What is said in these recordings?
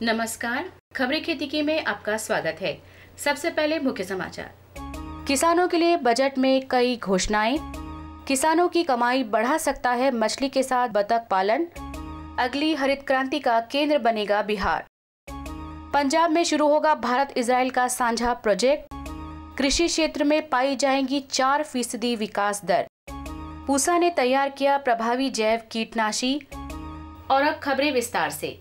नमस्कार, खबरें खेती की में आपका स्वागत है। सबसे पहले मुख्य समाचार। किसानों के लिए बजट में कई घोषणाएं। किसानों की कमाई बढ़ा सकता है मछली के साथ बतख पालन। अगली हरित क्रांति का केंद्र बनेगा बिहार। पंजाब में शुरू होगा भारत इजराइल का साझा प्रोजेक्ट। कृषि क्षेत्र में पाई जाएंगी 4% विकास दर। पूसा ने तैयार किया प्रभावी जैव कीटनाशी। और अब खबरें विस्तार से।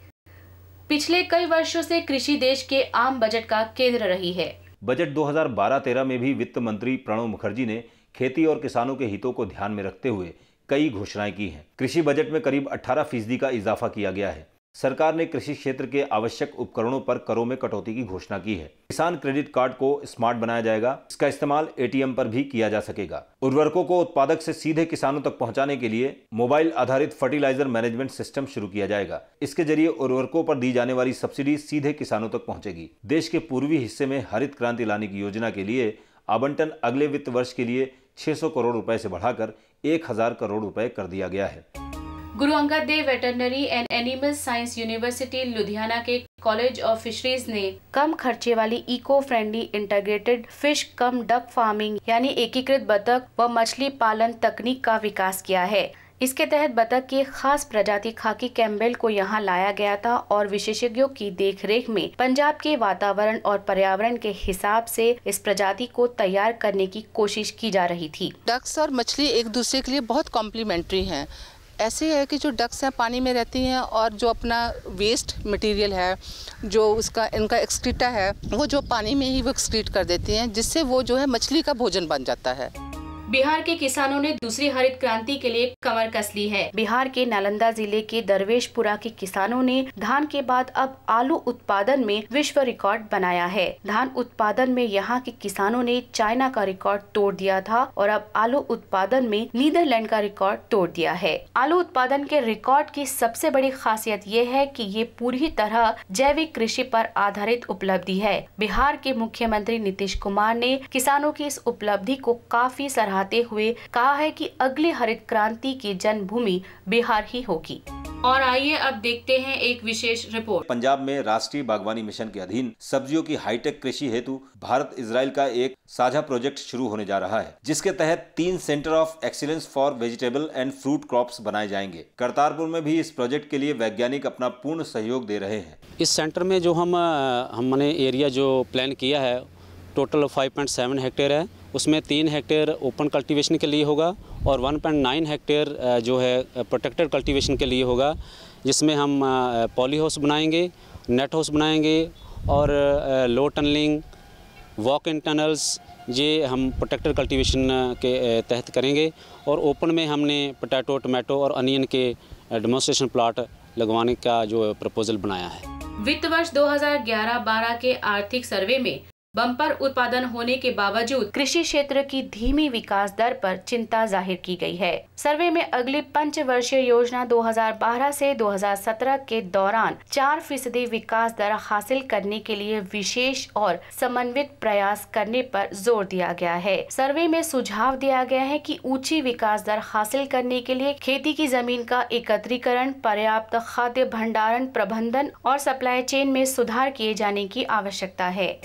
पिछले कई वर्षों से कृषि देश के आम बजट का केंद्र रही है। बजट 2012-13 में भी वित्त मंत्री प्रणब मुखर्जी ने खेती और किसानों के हितों को ध्यान में रखते हुए कई घोषणाएं की हैं। कृषि बजट में करीब 18% का इजाफा किया गया है। सरकार ने कृषि क्षेत्र के आवश्यक उपकरणों पर करों में कटौती की घोषणा की है। किसान क्रेडिट कार्ड को स्मार्ट बनाया जाएगा। इसका इस्तेमाल एटीएम पर भी किया जा सकेगा। उर्वरकों को उत्पादक से सीधे किसानों तक पहुंचाने के लिए मोबाइल आधारित फर्टिलाइजर मैनेजमेंट सिस्टम शुरू किया जाएगा। इसके जरिए उर्वरकों पर दी जाने वाली सब्सिडी सीधे किसानों तक पहुंचेगी। देश के पूर्वी हिस्से में हरित क्रांति लाने की योजना के लिए आवंटन अगले वित्त वर्ष के लिए 600 करोड़ रुपए से बढ़ाकर 1000 करोड़ रुपए कर दिया गया है। Guru Angad Dev veterinary and animal science university Ludhiana के कॉलेज ऑफ फिशरीज ने कम खर्चे वाली eco friendly integrated fish cum duck farming यानी एकीकृत बतख व मछली पालन तकनीक का विकास किया है। इसके तहत बतख की खास प्रजाति खाकी कैम्बेल को यहाँ लाया गया था और विशेषज्ञों की देखरेख में पंजाब के वातावरण और पर्यावरण के हिसाब से इस प्रजाति को तैयार करने की कोशिश की जा रही थी। डक्स और मछली एक दूसरे के लिए बहुत कॉम्प्लीमेंट्री हैं। ऐसे है कि जो डक्स हैं पानी में रहती हैं और जो अपना वेस्ट मटेरियल है, जो उसका इनका एक्सक्रीटा है, वो जो पानी में ही वो एक्सक्रीट कर देती हैं, जिससे वो जो है मछली का भोजन बन जाता है। बिहार के किसानों ने दूसरी हरित क्रांति के लिए कमर कस ली है। बिहार के नालंदा जिले के दरवेशपुरा के किसानों ने धान के बाद अब आलू उत्पादन में विश्व रिकॉर्ड बनाया है। धान उत्पादन में यहाँ के किसानों ने चाइना का रिकॉर्ड तोड़ दिया था और अब आलू उत्पादन में नीदरलैंड का रिकॉर्ड तोड़ दिया है। आलू उत्पादन के रिकॉर्ड की सबसे बड़ी खासियत ये है कि ये पूरी तरह जैविक कृषि पर आधारित उपलब्धि है। बिहार के मुख्यमंत्री नीतीश कुमार ने किसानों की इस उपलब्धि को काफी सराहते हुए कहा है कि अगली हरित क्रांति की जन्मभूमि बिहार ही होगी। और आइए अब देखते हैं एक विशेष रिपोर्ट। पंजाब में राष्ट्रीय बागवानी मिशन के अधीन सब्जियों की हाईटेक कृषि हेतु भारत इजराइल का एक साझा प्रोजेक्ट शुरू होने जा रहा है, जिसके तहत 3 centre of excellence for vegetable and fruit crops बनाए जाएंगे। करतारपुर में भी इस प्रोजेक्ट के लिए वैज्ञानिक अपना पूर्ण सहयोग दे रहे हैं। इस सेंटर में जो हमने एरिया जो प्लान किया है टोटल 5.7 हेक्टेयर है, उसमें 3 हेक्टेयर ओपन कल्टीवेशन के लिए होगा और 1.9 हेक्टेयर जो है प्रोटेक्टेड कल्टीवेशन के लिए होगा, जिसमें हम पॉली हाउस बनाएंगे, नेट हाउस बनाएंगे और लो टनलिंग, वॉक इन टनल्स ये हम प्रोटेक्टेड कल्टीवेशन के तहत करेंगे। और ओपन में हमने पोटैटो, टमाटो और अनियन के डेमोन्स्ट्रेशन प्लाट लगवाने का जो प्रपोजल बनाया है। वित्त वर्ष 2011-12 के आर्थिक सर्वे में बम्पर उत्पादन होने के बावजूद कृषि क्षेत्र की धीमी विकास दर पर चिंता जाहिर की गई है। सर्वे में अगली पंचवर्षीय योजना 2012 से 2017 के दौरान 4% विकास दर हासिल करने के लिए विशेष और समन्वित प्रयास करने पर जोर दिया गया है। सर्वे में सुझाव दिया गया है कि ऊंची विकास दर हासिल करने के लिए खेती की जमीन का एकत्रीकरण, पर्याप्त खाद्य भंडारण प्रबंधन और सप्लाई चेन में सुधार किए जाने की आवश्यकता है।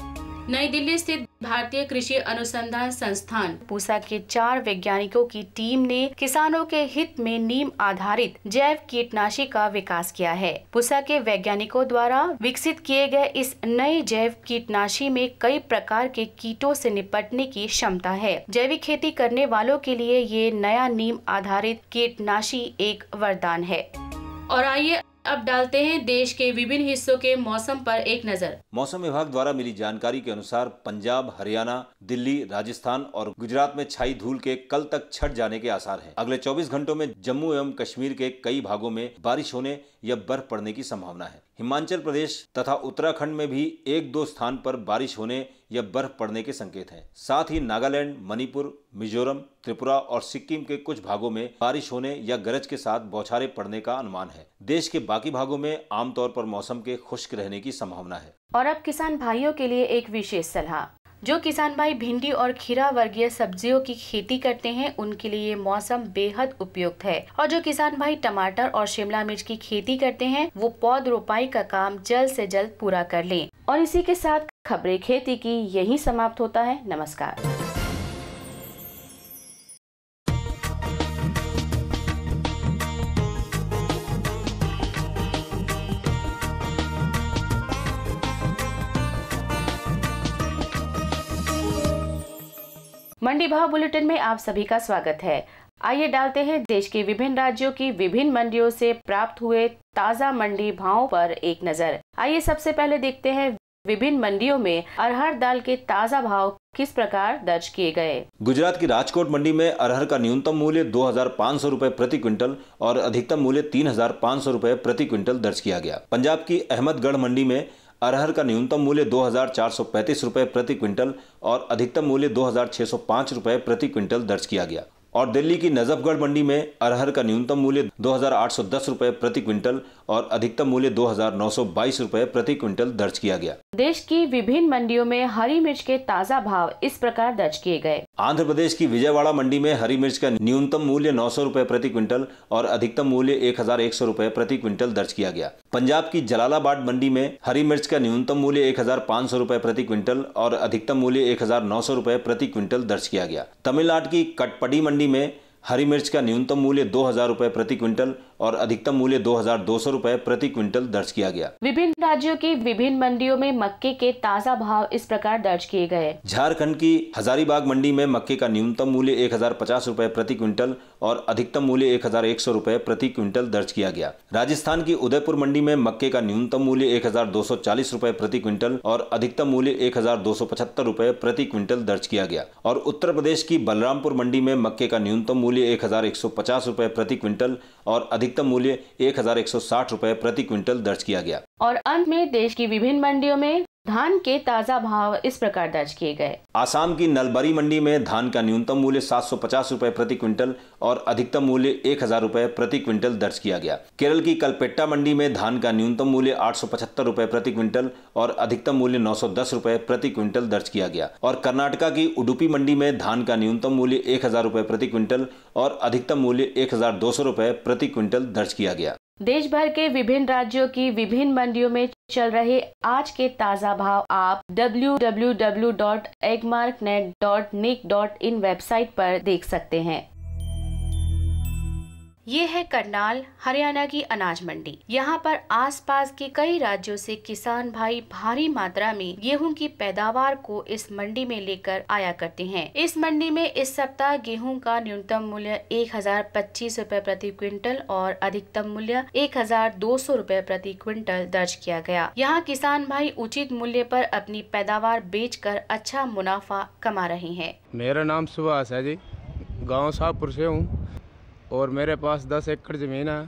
नई दिल्ली स्थित भारतीय कृषि अनुसंधान संस्थान पूसा के 4 वैज्ञानिकों की टीम ने किसानों के हित में नीम आधारित जैव कीटनाशी का विकास किया है। पूसा के वैज्ञानिकों द्वारा विकसित किए गए इस नए जैव कीटनाशी में कई प्रकार के कीटों से निपटने की क्षमता है। जैविक खेती करने वालों के लिए ये नया नीम आधारित कीटनाशी एक वरदान है। और आइए अब डालते हैं देश के विभिन्न हिस्सों के मौसम पर एक नजर। मौसम विभाग द्वारा मिली जानकारी के अनुसार पंजाब, हरियाणा, दिल्ली, राजस्थान और गुजरात में छाई धूल के कल तक छट जाने के आसार हैं। अगले 24 घंटों में जम्मू एवं कश्मीर के कई भागों में बारिश होने या बर्फ पड़ने की संभावना है। हिमाचल प्रदेश तथा उत्तराखंड में भी 1-2 स्थान पर बारिश होने या बर्फ पड़ने के संकेत हैं। साथ ही नागालैंड, मणिपुर, मिजोरम, त्रिपुरा और सिक्किम के कुछ भागों में बारिश होने या गरज के साथ बौछारें पड़ने का अनुमान है। देश के बाकी भागों में आमतौर पर मौसम के खुश्क रहने की संभावना है। और अब किसान भाइयों के लिए एक विशेष सलाह। जो किसान भाई भिंडी और खीरा वर्गीय सब्जियों की खेती करते हैं उनके लिए मौसम बेहद उपयुक्त है, और जो किसान भाई टमाटर और शिमला मिर्च की खेती करते हैं वो पौध रोपाई का काम जल्द से जल्द पूरा कर लें। और इसी के साथ खबरें खेती की यही समाप्त होता है। नमस्कार। मंडी भाव बुलेटिन में आप सभी का स्वागत है। आइए डालते हैं देश के विभिन्न राज्यों की विभिन्न मंडियों से प्राप्त हुए ताजा मंडी भावों पर एक नजर। आइए सबसे पहले देखते हैं विभिन्न मंडियों में अरहर दाल के ताजा भाव किस प्रकार दर्ज किए गए। गुजरात की राजकोट मंडी में अरहर का न्यूनतम मूल्य 2,500 रुपए प्रति क्विंटल और अधिकतम मूल्य 3,500 रुपए प्रति क्विंटल दर्ज किया गया। पंजाब की अहमदगढ़ मंडी में अरहर का न्यूनतम मूल्य 2,435 रुपए प्रति क्विंटल और अधिकतम मूल्य 2,605 रुपए प्रति क्विंटल दर्ज किया गया। और दिल्ली की नजफगढ़ मंडी में अरहर का न्यूनतम मूल्य 2,810 रुपए प्रति क्विंटल और अधिकतम मूल्य 2,922 रुपए प्रति क्विंटल दर्ज किया गया। देश की विभिन्न मंडियों में हरी मिर्च के ताजा भाव इस प्रकार दर्ज किए गए। आंध्र प्रदेश की विजयवाड़ा मंडी में हरी मिर्च का न्यूनतम मूल्य 900 रुपए प्रति क्विंटल और अधिकतम मूल्य 1,100 रुपए प्रति क्विंटल दर्ज किया गया। पंजाब की जलालाबाद मंडी में हरी मिर्च का न्यूनतम मूल्य 1,500 रुपए प्रति क्विंटल और अधिकतम मूल्य 1,900 रुपए प्रति क्विंटल दर्ज किया गया। तमिलनाडु की कटपडी मंडी में हरी मिर्च का न्यूनतम मूल्य 2,000 रुपए प्रति क्विंटल और अधिकतम मूल्य 2,200 रुपए प्रति क्विंटल दर्ज किया गया। विभिन्न राज्यों की विभिन्न मंडियों में मक्के के ताजा भाव इस प्रकार दर्ज किए गए। झारखंड की हजारीबाग मंडी में मक्के का न्यूनतम मूल्य 1,050 रुपए प्रति क्विंटल और अधिकतम मूल्य 1,100 रुपए प्रति क्विंटल दर्ज किया गया। राजस्थान की उदयपुर मंडी में मक्के का न्यूनतम मूल्य 1,240 रुपए प्रति क्विंटल और अधिकतम मूल्य 1,275 रुपए प्रति क्विंटल दर्ज किया गया। और उत्तर प्रदेश की बलरामपुर मंडी में मक्के का न्यूनतम मूल्य 1,150 रुपए प्रति क्विंटल और अधिकतम मूल्य 1,160 रुपए प्रति क्विंटल दर्ज किया गया। और अंत में देश की विभिन्न मंडियों में धान के ताजा भाव इस प्रकार दर्ज किए गए। आसाम की नलबरी मंडी में धान का न्यूनतम मूल्य 750 रुपए प्रति क्विंटल और अधिकतम मूल्य 1,000 रुपए प्रति क्विंटल दर्ज किया गया। केरल की कलपेट्टा मंडी में धान का न्यूनतम मूल्य 875 रुपए प्रति क्विंटल और अधिकतम मूल्य 910 रुपए प्रति क्विंटल दर्ज किया गया। और कर्नाटका की उडुपी मंडी में धान का न्यूनतम मूल्य 1,000 रुपए प्रति क्विंटल और अधिकतम मूल्य 1,200 रुपए प्रति क्विंटल दर्ज किया गया। देश भर के विभिन्न राज्यों की विभिन्न मंडियों में चल रहे आज के ताजा भाव आप www.agmarknet.nic.in वेबसाइट पर देख सकते हैं। ये है करनाल हरियाणा की अनाज मंडी। यहाँ पर आसपास के कई राज्यों से किसान भाई भारी मात्रा में गेहूं की पैदावार को इस मंडी में लेकर आया करते हैं। इस मंडी में इस सप्ताह गेहूं का न्यूनतम मूल्य 1,025 रुपए प्रति क्विंटल और अधिकतम मूल्य 1,200 रुपए प्रति क्विंटल दर्ज किया गया। यहाँ किसान भाई उचित मूल्य पर अपनी पैदावार बेचकर अच्छा मुनाफा कमा रहे हैं। मेरा नाम सुभाष है जी, गाँव शाहपुर से हूँ और मेरे पास 10 एकड़ ज़मीन है।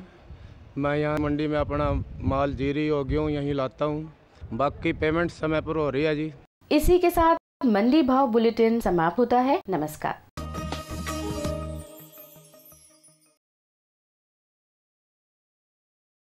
मैं यहाँ मंडी में अपना माल जीरी और गेहूँ यहीं लाता हूँ। बाकी पेमेंट समय पर हो रही है जी। इसी के साथ मंडी भाव बुलेटिन समाप्त होता है। नमस्कार।